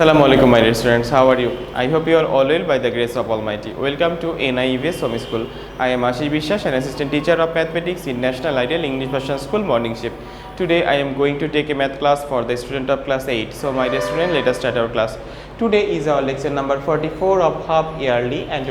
Assalamu alaikum my dear students, how are you? I hope you are all well by the grace of Almighty. Welcome to NIEVS Home School. I am Ashis Biswas, an assistant teacher of mathematics in National Ideal English Version School morning shift. Today I am going to take a math class for the student of class 8. So my dear student, let us start our class. Today is our lecture number 44 of half yearly, and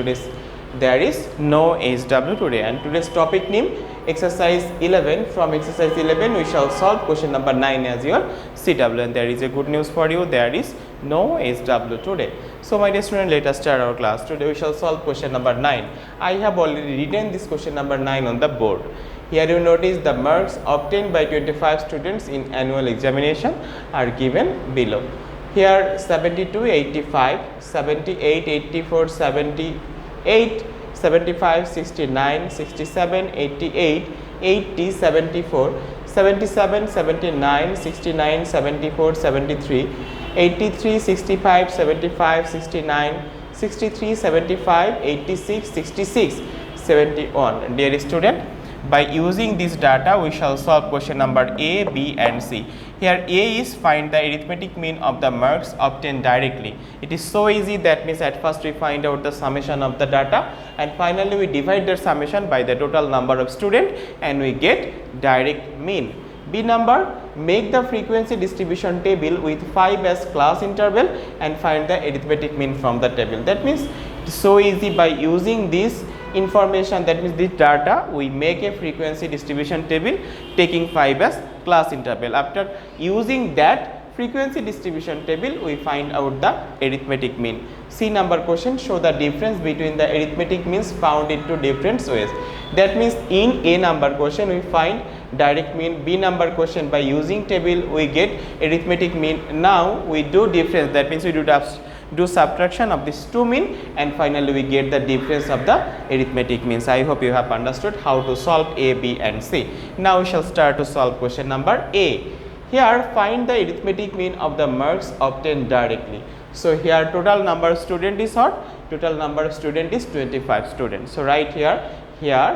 there is no HW today, and today's topic name exercise 11. From exercise 11 we shall solve question number 9 as your CW, and there is a good news for you, there is no HW today. So my dear student, let us start our class. Today we shall solve question number 9. I have already written this question number 9 on the board. Here you notice the marks obtained by 25 students in annual examination are given below. Here 72, 85, 78, 84, 78, 75, 69, 67, 88, 80, 74, 77, 79, 69, 74, 73, 83, 65, 75, 69, 63, 75, 86, 66, 71. Dear student, by using this data we shall solve question number A, B and C. Here A is find the arithmetic mean of the marks obtained directly. It is so easy, that means at first we find out the summation of the data and finally we divide the summation by the total number of students and we get direct mean. B number, make the frequency distribution table with 5 as class interval and find the arithmetic mean from the table. That means it is so easy, by using this information, that means this data, we make a frequency distribution table taking 5 as class interval. After using that frequency distribution table we find out the arithmetic mean. C number question, show the difference between the arithmetic means found in two different ways. That means in A number question we find direct mean, B number question by using table we get arithmetic mean. Now we do difference, that means we do subtraction of these two mean and finally we get the difference of the arithmetic means. I hope you have understood how to solve A, B and C. Now we shall start to solve question number A. Here find the arithmetic mean of the marks obtained directly. So here total number of student is what? Total number of student is 25 students. So right here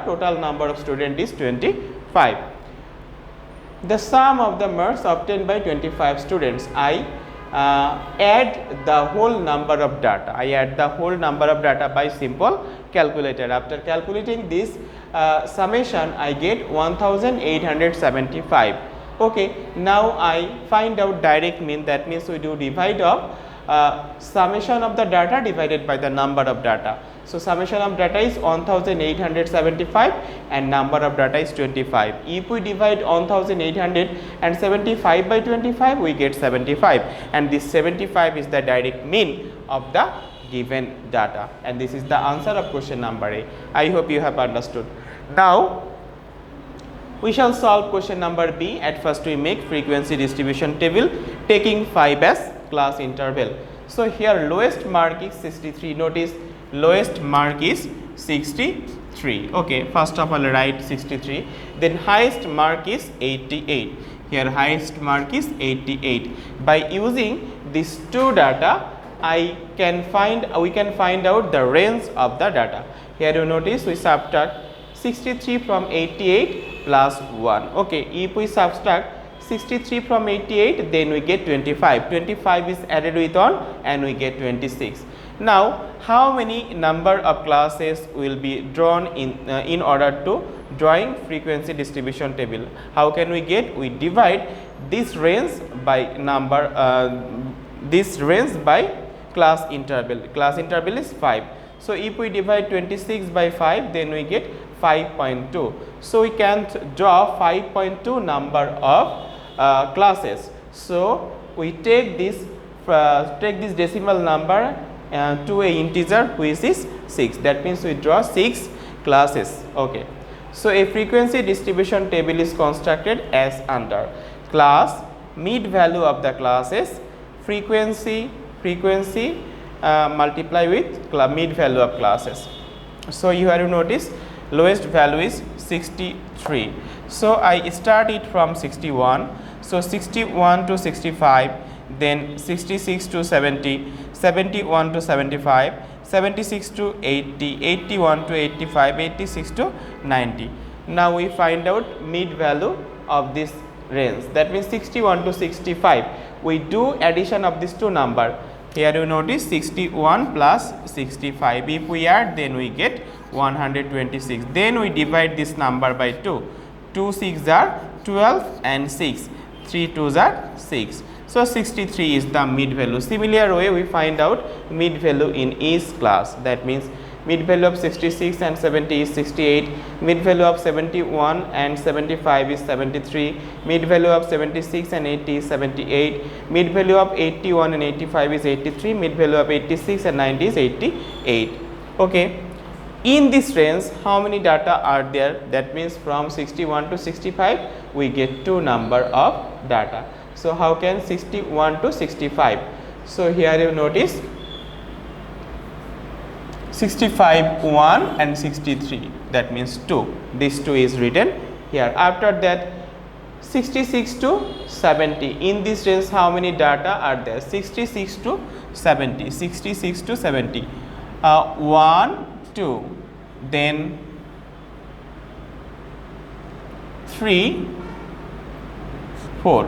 total number of student is 25. The sum of the marks obtained by 25 students, I add the whole number of data. I add the whole number of data by simple calculator. After calculating this summation I get 1875. Okay, now I find out direct mean, that means we do divide of summation of the data divided by the number of data. So summation of data is 1875 and number of data is 25. If we divide 1875 by 25 we get 75, and this 75 is the direct mean of the given data, and this is the answer of question number A. I hope you have understood. Now we shall solve question number B. At first we make frequency distribution table taking 5 as class interval. So here lowest mark is 63. Notice lowest mark is 63. Okay, first of all write 63. Then highest mark is 88. Here highest mark is 88. By using these two data we can find out the range of the data. Here you notice we subtract 63 from 88 plus 1. Okay, if we subtract 63 from 88 then we get 25. 25 is added with 1 and we get 26. Now how many number of classes will be drawn in order to drawing frequency distribution table? How can we get? We divide this range by number, this range by class interval. Class interval is 5. So if we divide 26 by 5 then we get 5.2. So we can draw 5.2 number of classes. So we take this decimal number to a integer which is 6. That means we draw 6 classes. Okay. So a frequency distribution table is constructed as under: class, mid value of the classes, frequency multiply with mid value of classes. So you have to notice lowest value is 63. So I start it from 61. So 61 to 65, then 66 to 70, 71 to 75, 76 to 80, 81 to 85, 86 to 90. Now we find out mid value of this range, that means 61 to 65. We do addition of these two number, Here you notice 61 plus 65. If we add, then we get 126. Then we divide this number by 2. 2 6 are 12 and 6. 3 2s are 6. So 63 is the mid value. Similar way we find out mid value in each class. That means mid value of 66 and 70 is 68, mid value of 71 and 75 is 73, mid value of 76 and 80 is 78, mid value of 81 and 85 is 83, mid value of 86 and 90 is 88. Okay. In this range, how many data are there? That means from 61 to 65 we get two number of data. So how can 61 to 65? So here you notice 65 1 and 63, that means 2. This 2 is written here. After that 66 to 70, in this range how many data are there? 66 to 70, 66 to 70, 1 2, then 3 4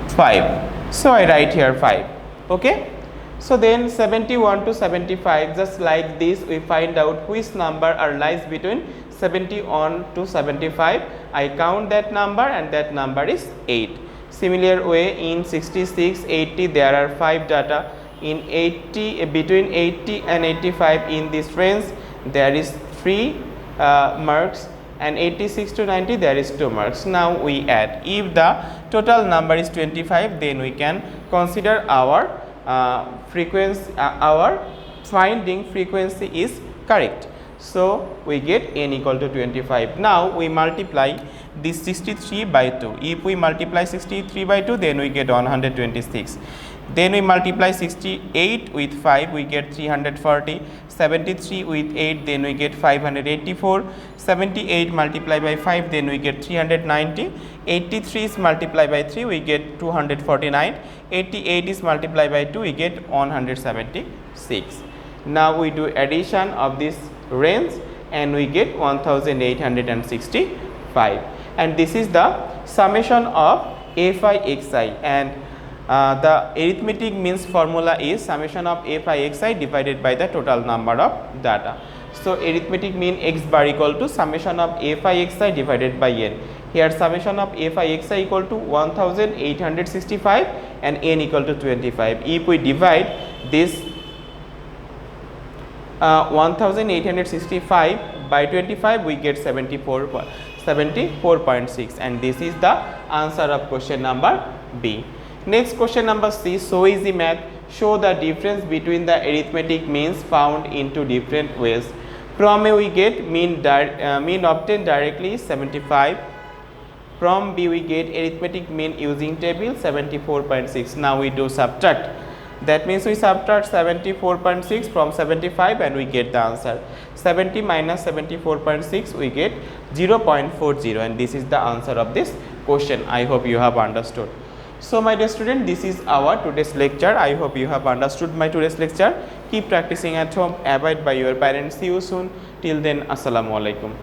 5. So I write here 5. Okay. So then 71 to 75, just like this we find out which number are lies between 71 to 75. I count that number and that number is 8. Similar way in 66 80 there are 5 data. In 80 between 80 and 85 in this range there is 3 marks, and 86 to 90 there is 2 marks. Now we add. If the total number is 25, then we can consider our frequency, our finding frequency is correct. So we get n equal to 25. Now we multiply this 63 by 2. If we multiply 63 by 2, then we get 126. Then we multiply 68 with 5, we get 340, 73 with 8, then we get 584, 78 multiplied by 5, then we get 390, 83 is multiplied by 3, we get 249, 88 is multiplied by 2, we get 176. Now we do addition of this range and we get 1865, and this is the summation of fi xi, and the arithmetic means formula is summation of fi xi divided by the total number of data. So arithmetic mean x bar equal to summation of fi xi divided by n. Here summation of fi xi equal to 1865 and n equal to 25. If we divide this 1865 by 25, we get 74.6, and this is the answer of question number B. Next question number C, so easy math. Show the difference between the arithmetic means found in two different ways. From A we get mean obtained directly is 75. From B we get arithmetic mean using table 74.6. Now we do subtract. That means we subtract 74.6 from 75 and we get the answer. 70 minus 74.6 we get 0.40, and this is the answer of this question. I hope you have understood. So my dear student, this is our today's lecture. I hope you have understood my today's lecture. Keep practicing at home, abide by your parents. See you soon. Till then, assalamu alaikum.